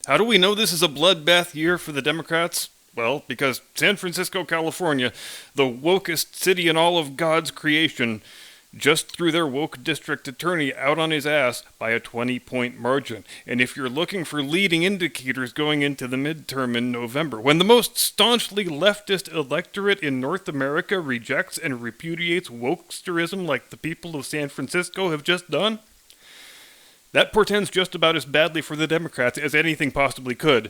How do we know this is a bloodbath year for the Democrats? Well, because San Francisco, California, the wokest city in all of God's creation, just threw their woke district attorney out on his ass by a 20-point margin. And if you're looking for leading indicators going into the midterm in November, when the most staunchly leftist electorate in North America rejects and repudiates wokesterism like the people of San Francisco have just done, that portends just about as badly for the Democrats as anything possibly could,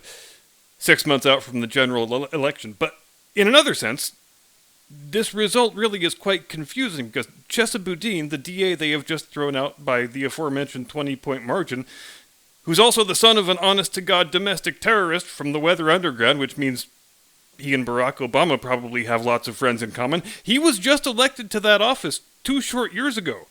6 months out from the general election. But in another sense, this result really is quite confusing because Chesa Boudin, the DA they have just thrown out by the aforementioned 20-point margin, who's also the son of an honest-to-God domestic terrorist from the Weather Underground, which means he and Barack Obama probably have lots of friends in common, he was just elected to that office 2 short years ago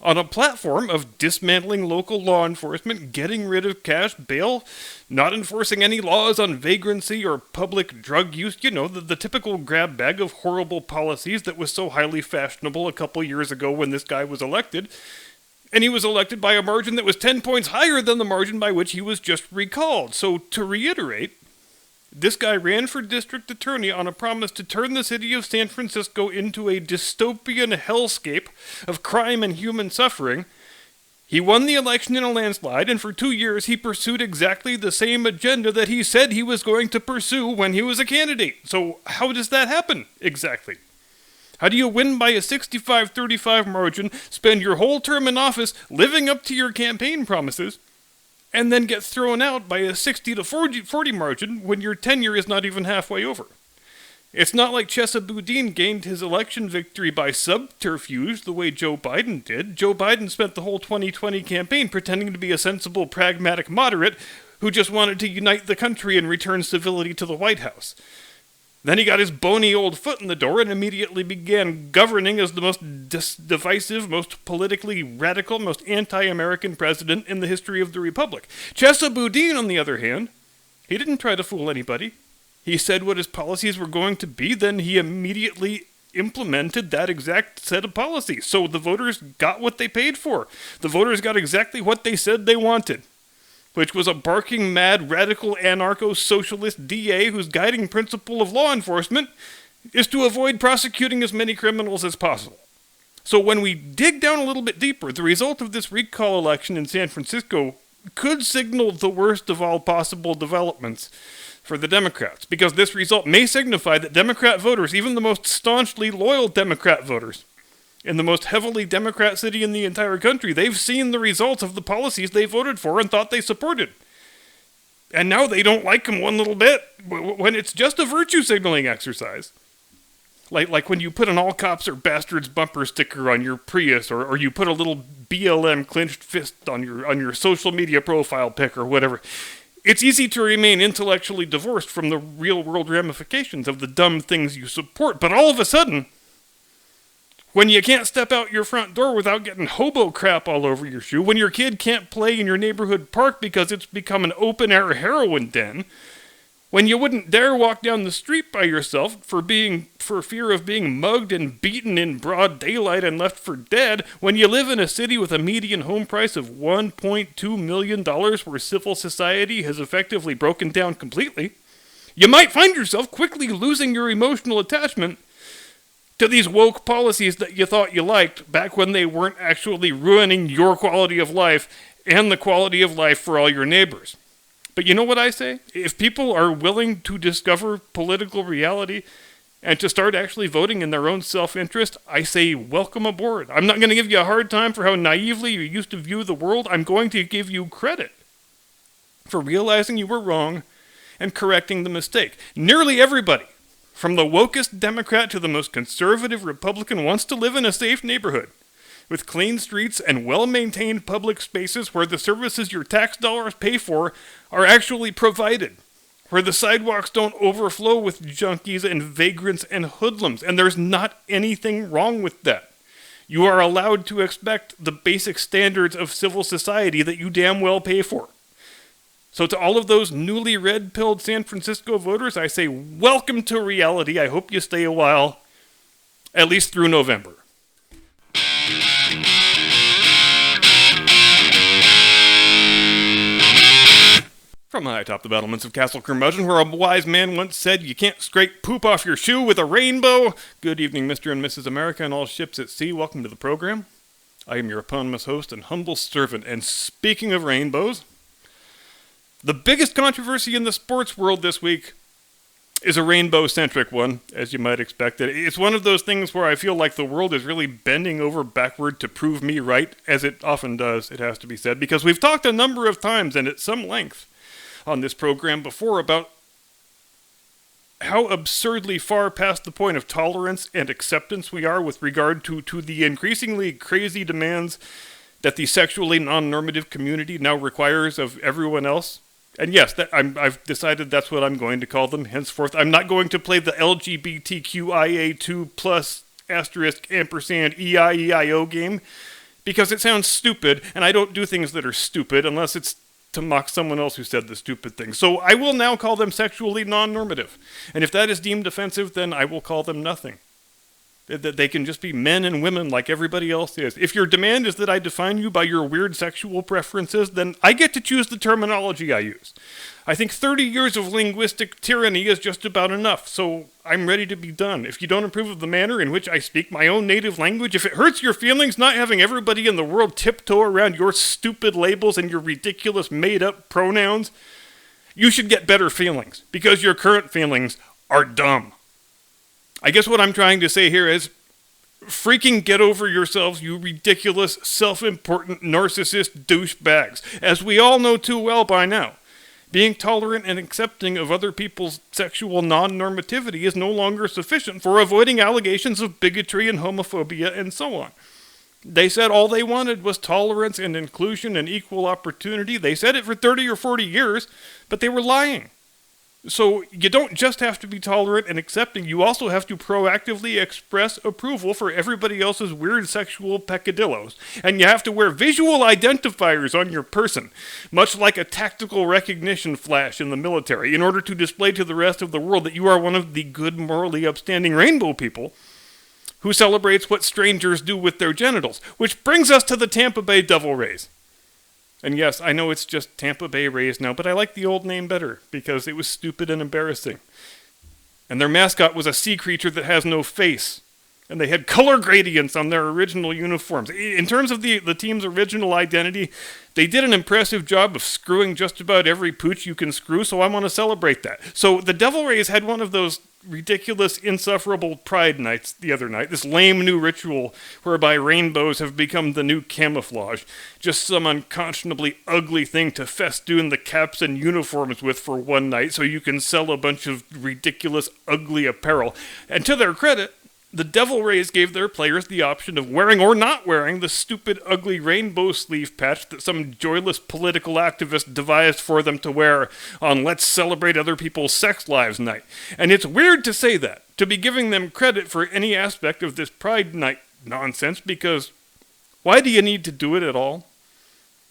on a platform of dismantling local law enforcement, getting rid of cash bail, not enforcing any laws on vagrancy or public drug use, the typical grab bag of horrible policies that was so highly fashionable a couple years ago when this guy was elected. And he was elected by a margin that was 10 points higher than the margin by which he was just recalled. So to reiterate, this guy ran for district attorney on a promise to turn the city of San Francisco into a dystopian hellscape of crime and human suffering. He won the election in a landslide, and for 2 years he pursued exactly the same agenda that he said he was going to pursue when he was a candidate. So how does that happen, exactly? How do you win by a 65-35 margin, spend your whole term in office living up to your campaign promises, and then get thrown out by a 60-40 margin when your tenure is not even halfway over? It's not like Chesa Boudin gained his election victory by subterfuge the way Joe Biden did. Joe Biden spent the whole 2020 campaign pretending to be a sensible, pragmatic moderate who just wanted to unite the country and return civility to the White House. Then he got his bony old foot in the door and immediately began governing as the most divisive, most politically radical, most anti-American president in the history of the Republic. Chesa Boudin, on the other hand, he didn't try to fool anybody. He said what his policies were going to be, then he immediately implemented that exact set of policies. So the voters got what they paid for. The voters got exactly what they said they wanted, which was a barking mad, radical, anarcho-socialist DA whose guiding principle of law enforcement is to avoid prosecuting as many criminals as possible. So when we dig down a little bit deeper, the result of this recall election in San Francisco could signal the worst of all possible developments for the Democrats, because this result may signify that Democrat voters, even the most staunchly loyal Democrat voters, in the most heavily Democrat city in the entire country, they've seen the results of the policies they voted for and thought they supported. And now they don't like them one little bit, when it's just a virtue signaling exercise. Like when you put an all cops are bastards bumper sticker on your Prius, or you put a little BLM clenched fist on your social media profile pic or whatever. It's easy to remain intellectually divorced from the real world ramifications of the dumb things you support, but all of a sudden, when you can't step out your front door without getting hobo crap all over your shoe, when your kid can't play in your neighborhood park because it's become an open-air heroin den, when you wouldn't dare walk down the street by yourself for fear of being mugged and beaten in broad daylight and left for dead, when you live in a city with a median home price of $1.2 million where civil society has effectively broken down completely, you might find yourself quickly losing your emotional attachment to these woke policies that you thought you liked back when they weren't actually ruining your quality of life and the quality of life for all your neighbors. But you know what I say? If people are willing to discover political reality and to start actually voting in their own self-interest, I say welcome aboard. I'm not going to give you a hard time for how naively you used to view the world. I'm going to give you credit for realizing you were wrong and correcting the mistake. Nearly everybody, from the wokest Democrat to the most conservative Republican, wants to live in a safe neighborhood with clean streets and well-maintained public spaces where the services your tax dollars pay for are actually provided, where the sidewalks don't overflow with junkies and vagrants and hoodlums, and there's not anything wrong with that. You are allowed to expect the basic standards of civil society that you damn well pay for. So to all of those newly red-pilled San Francisco voters, I say welcome to reality. I hope you stay a while, at least through November. From high atop the battlements of Castle Curmudgeon, where a wise man once said, "You can't scrape poop off your shoe with a rainbow." Good evening, Mr. and Mrs. America and all ships at sea. Welcome to the program. I am your eponymous host and humble servant. And speaking of rainbows, the biggest controversy in the sports world this week is a rainbow-centric one, as you might expect. It's one of those things where I feel like the world is really bending over backward to prove me right, as it often does, it has to be said, because we've talked a number of times and at some length on this program before about how absurdly far past the point of tolerance and acceptance we are with regard to the increasingly crazy demands that the sexually non-normative community now requires of everyone else. And yes, I've decided that's what I'm going to call them henceforth. I'm not going to play the LGBTQIA2 plus asterisk ampersand EIEIO game, because it sounds stupid, and I don't do things that are stupid unless it's to mock someone else who said the stupid thing. So I will now call them sexually non-normative. And if that is deemed offensive, then I will call them nothing. That they can just be men and women like everybody else is. If your demand is that I define you by your weird sexual preferences, then I get to choose the terminology I use. I think 30 years of linguistic tyranny is just about enough, so I'm ready to be done. If you don't approve of the manner in which I speak my own native language, if it hurts your feelings not having everybody in the world tiptoe around your stupid labels and your ridiculous made-up pronouns, you should get better feelings, because your current feelings are dumb. I guess what I'm trying to say here is, freaking get over yourselves, you ridiculous, self-important, narcissist douchebags. As we all know too well by now, being tolerant and accepting of other people's sexual non-normativity is no longer sufficient for avoiding allegations of bigotry and homophobia and so on. They said all they wanted was tolerance and inclusion and equal opportunity. They said it for 30 or 40 years, but they were lying. So you don't just have to be tolerant and accepting, you also have to proactively express approval for everybody else's weird sexual peccadillos. And you have to wear visual identifiers on your person, much like a tactical recognition flash in the military, in order to display to the rest of the world that you are one of the good, morally upstanding rainbow people who celebrates what strangers do with their genitals. Which brings us to the Tampa Bay Devil Rays. And yes, I know it's just Tampa Bay Rays now, but I like the old name better, because it was stupid and embarrassing. And their mascot was a sea creature that has no face. And they had color gradients on their original uniforms. In terms of the team's original identity, they did an impressive job of screwing just about every pooch you can screw, so I want to celebrate that. So the Devil Rays had one of those ridiculous, insufferable pride nights the other night, this lame new ritual whereby rainbows have become the new camouflage, just some unconscionably ugly thing to festoon the caps and uniforms with for one night so you can sell a bunch of ridiculous, ugly apparel. And to their credit, the Devil Rays gave their players the option of wearing or not wearing the stupid, ugly rainbow sleeve patch that some joyless political activist devised for them to wear on Let's Celebrate Other People's Sex Lives night. And it's weird to say that, to be giving them credit for any aspect of this Pride Night nonsense, because why do you need to do it at all?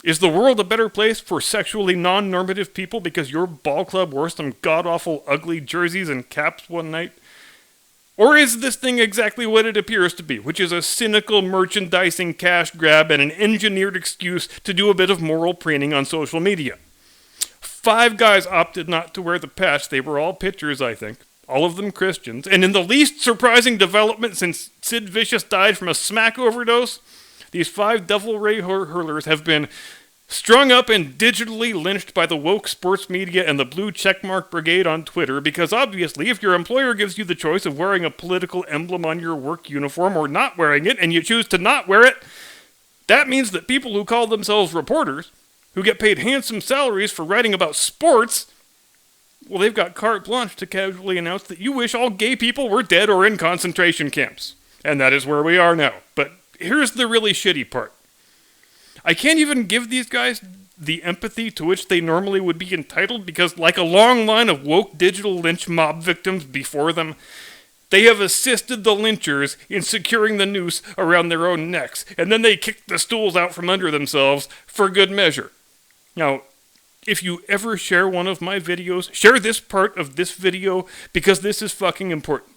Is the world a better place for sexually non-normative people because your ball club wore some god-awful ugly jerseys and caps one night? Or is this thing exactly what it appears to be, which is a cynical merchandising cash grab and an engineered excuse to do a bit of moral preening on social media? 5 guys opted not to wear the patch. They were all pitchers, I think. All of them Christians. And in the least surprising development since Sid Vicious died from a smack overdose, these 5 Devil Ray hurlers have been strung up and digitally lynched by the woke sports media and the blue checkmark brigade on Twitter, because obviously if your employer gives you the choice of wearing a political emblem on your work uniform or not wearing it, and you choose to not wear it, that means that people who call themselves reporters, who get paid handsome salaries for writing about sports, well, they've got carte blanche to casually announce that you wish all gay people were dead or in concentration camps. And that is where we are now. But here's the really shitty part. I can't even give these guys the empathy to which they normally would be entitled, because like a long line of woke digital lynch mob victims before them, they have assisted the lynchers in securing the noose around their own necks, and then they kick the stools out from under themselves for good measure. Now, if you ever share one of my videos, share this part of this video, because this is fucking important.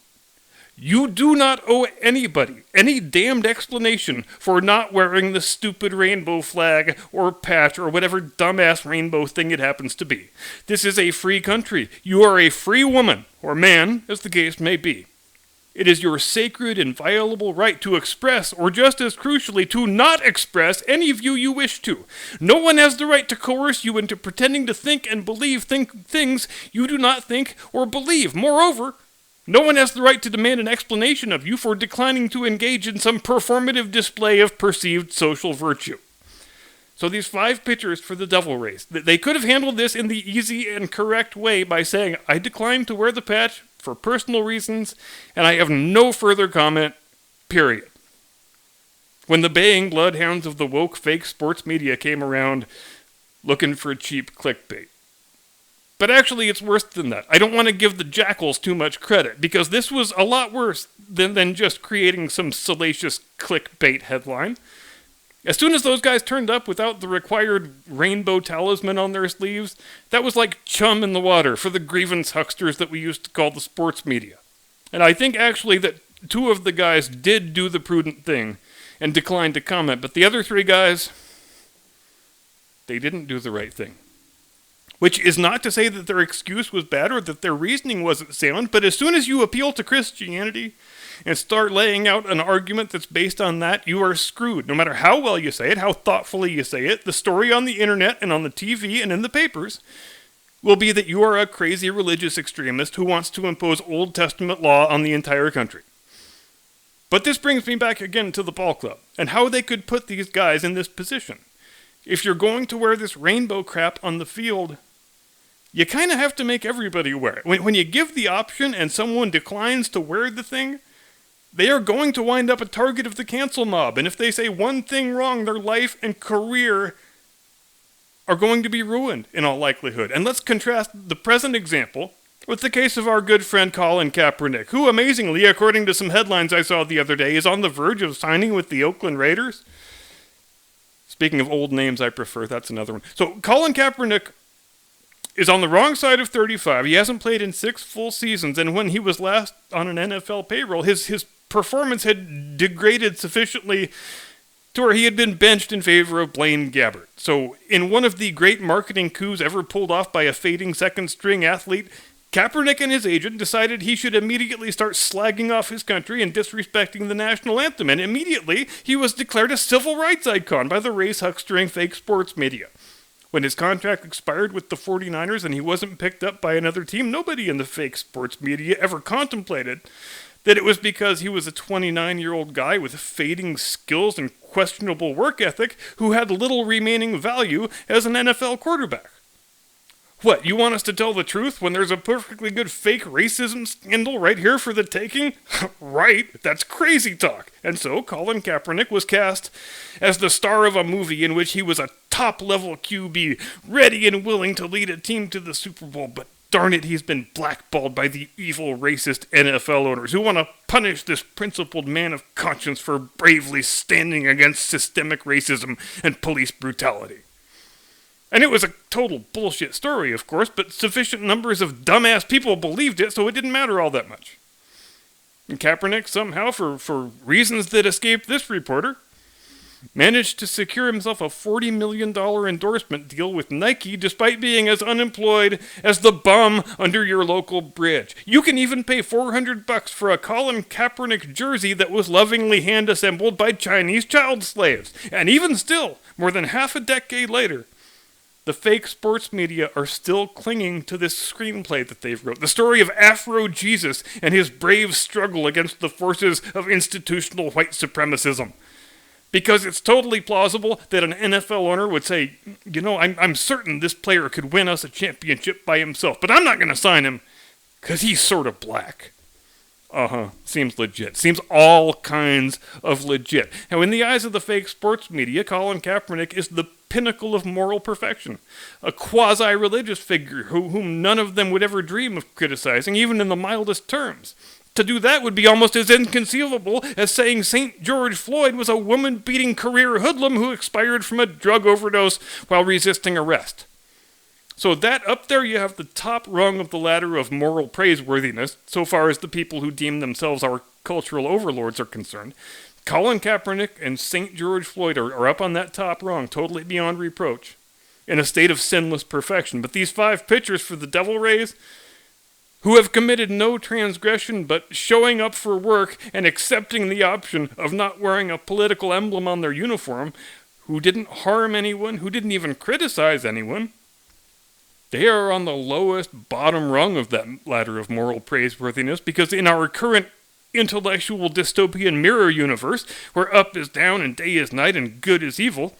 You do not owe anybody any damned explanation for not wearing the stupid rainbow flag or patch or whatever dumbass rainbow thing it happens to be. This is a free country. You are a free woman, or man, as the case may be. It is your sacred, inviolable right to express, or just as crucially, to not express any view you wish to. No one has the right to coerce you into pretending to think and believe things you do not think or believe. Moreover, no one has the right to demand an explanation of you for declining to engage in some performative display of perceived social virtue. So these 5 pitchers for the Devil Rays, they could have handled this in the easy and correct way by saying, I decline to wear the patch for personal reasons, and I have no further comment, period. When the baying bloodhounds of the woke fake sports media came around looking for cheap clickbait. But actually, it's worse than that. I don't want to give the jackals too much credit, because this was a lot worse than just creating some salacious clickbait headline. As soon as those guys turned up without the required rainbow talisman on their sleeves, that was like chum in the water for the grievance hucksters that we used to call the sports media. And I think actually that 2 of the guys did do the prudent thing and declined to comment, but the other 3 guys, they didn't do the right thing. Which is not to say that their excuse was bad or that their reasoning wasn't sound, but as soon as you appeal to Christianity and start laying out an argument that's based on that, you are screwed. No matter how well you say it, how thoughtfully you say it, the story on the internet and on the TV and in the papers will be that you are a crazy religious extremist who wants to impose Old Testament law on the entire country. But this brings me back again to the ball club and how they could put these guys in this position. If you're going to wear this rainbow crap on the field, you kind of have to make everybody wear it. When you give the option and someone declines to wear the thing, they are going to wind up a target of the cancel mob. And if they say one thing wrong, their life and career are going to be ruined in all likelihood. And let's contrast the present example with the case of our good friend Colin Kaepernick, who amazingly, according to some headlines I saw the other day, is on the verge of signing with the Oakland Raiders. Speaking of old names I prefer, that's another one. So Colin Kaepernick is on the wrong side of 35. He hasn't played in 6 full seasons, and when he was last on an NFL payroll, his performance had degraded sufficiently to where he had been benched in favor of Blaine Gabbert. So in one of the great marketing coups ever pulled off by a fading second-string athlete, Kaepernick and his agent decided he should immediately start slagging off his country and disrespecting the national anthem, and immediately he was declared a civil rights icon by the race huckstering fake sports media. When his contract expired with the 49ers and he wasn't picked up by another team, nobody in the fake sports media ever contemplated that it was because he was a 29-year-old guy with fading skills and questionable work ethic who had little remaining value as an NFL quarterback. What, you want us to tell the truth when there's a perfectly good fake racism scandal right here for the taking? Right, that's crazy talk. And so Colin Kaepernick was cast as the star of a movie in which he was a top-level QB, ready and willing to lead a team to the Super Bowl, but darn it, he's been blackballed by the evil, racist NFL owners who want to punish this principled man of conscience for bravely standing against systemic racism and police brutality. And it was a total bullshit story, of course, but sufficient numbers of dumbass people believed it, so it didn't matter all that much. And Kaepernick, somehow, for reasons that escaped this reporter, managed to secure himself a $40 million endorsement deal with Nike despite being as unemployed as the bum under your local bridge. You can even pay $400 for a Colin Kaepernick jersey that was lovingly hand-assembled by Chinese child slaves. And even still, more than half a decade later, the fake sports media are still clinging to this screenplay that they've wrote. The story of Afro Jesus and his brave struggle against the forces of institutional white supremacism. Because it's totally plausible that an NFL owner would say, you know, I'm certain this player could win us a championship by himself, but I'm not going to sign him because he's sort of black. Seems legit. Seems all kinds of legit. Now, in the eyes of the fake sports media, Colin Kaepernick is the pinnacle of moral perfection. A quasi-religious figure whom none of them would ever dream of criticizing, even in the mildest terms. To do that would be almost as inconceivable as saying St. George Floyd was a woman-beating career hoodlum who expired from a drug overdose while resisting arrest. So that up there you have the top rung of the ladder of moral praiseworthiness, so far as the people who deem themselves our cultural overlords are concerned. Colin Kaepernick and St. George Floyd are up on that top rung, totally beyond reproach, in a state of sinless perfection. But these 5 pitchers for the Devil Rays, who have committed no transgression but showing up for work and accepting the option of not wearing a political emblem on their uniform, who didn't harm anyone, who didn't even criticize anyone, they are on the lowest bottom rung of that ladder of moral praiseworthiness, because in our current intellectual dystopian mirror universe, where up is down and day is night and good is evil,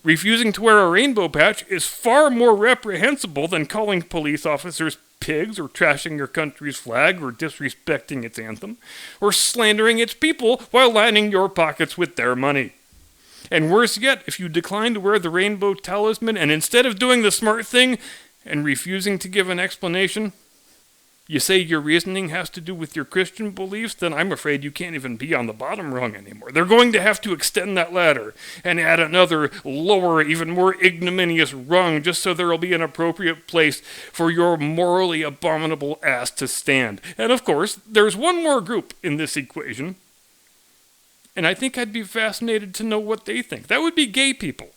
refusing to wear a rainbow patch is far more reprehensible than calling police officers pigs, or trashing your country's flag, or disrespecting its anthem, or slandering its people while lining your pockets with their money. And worse yet, if you decline to wear the rainbow talisman, and instead of doing the smart thing and refusing to give an explanation, you say your reasoning has to do with your Christian beliefs, then I'm afraid you can't even be on the bottom rung anymore. They're going to have to extend that ladder and add another lower, even more ignominious rung, just so there will be an appropriate place for your morally abominable ass to stand. And of course, there's one more group in this equation, and I think I'd be fascinated to know what they think. That would be gay people,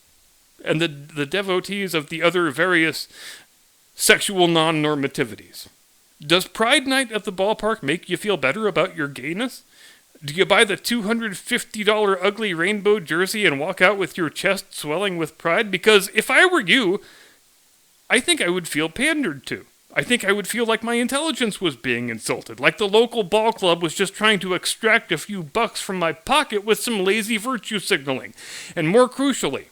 and the devotees of the other various sexual non-normativities. Does Pride Night at the ballpark make you feel better about your gayness? Do you buy the $250 ugly rainbow jersey and walk out with your chest swelling with pride? Because if I were you, I think I would feel pandered to. I think I would feel like my intelligence was being insulted, like the local ball club was just trying to extract a few bucks from my pocket with some lazy virtue signaling. And more crucially,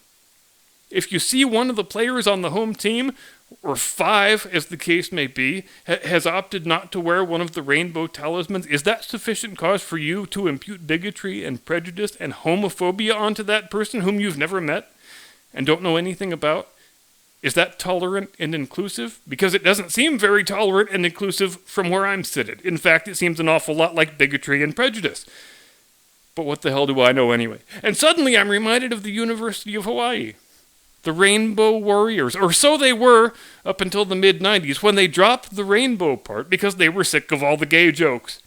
if you see one of the players on the home team, or 5, as the case may be, has opted not to wear one of the rainbow talismans, is that sufficient cause for you to impute bigotry and prejudice and homophobia onto that person whom you've never met and don't know anything about? Is that tolerant and inclusive? Because it doesn't seem very tolerant and inclusive from where I'm seated. In fact, it seems an awful lot like bigotry and prejudice. But what the hell do I know anyway? And suddenly I'm reminded of the University of Hawaii. The Rainbow Warriors, or so they were up until the mid-90s, when they dropped the rainbow part because they were sick of all the gay jokes.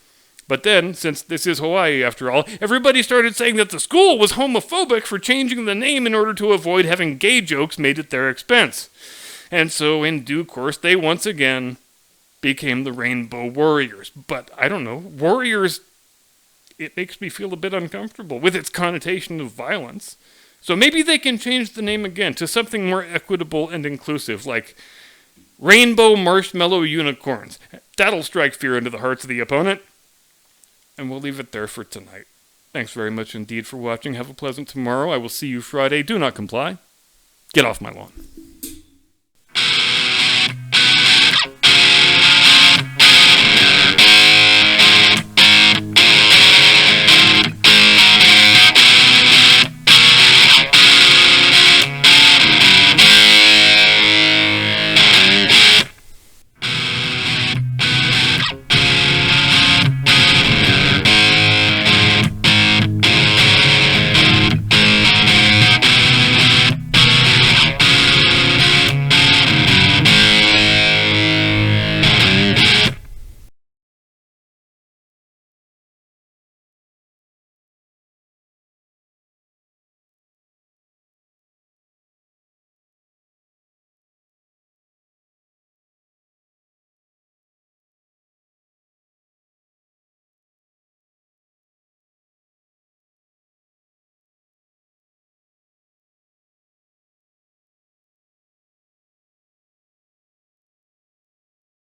But then, since this is Hawaii after all, everybody started saying that the school was homophobic for changing the name in order to avoid having gay jokes made at their expense. And so, in due course, they once again became the Rainbow Warriors. But, I don't know, Warriors, it makes me feel a bit uncomfortable with its connotation of violence. So maybe they can change the name again to something more equitable and inclusive, like Rainbow Marshmallow Unicorns. That'll strike fear into the hearts of the opponent. And we'll leave it there for tonight. Thanks very much indeed for watching. Have a pleasant tomorrow. I will see you Friday. Do not comply. Get off my lawn.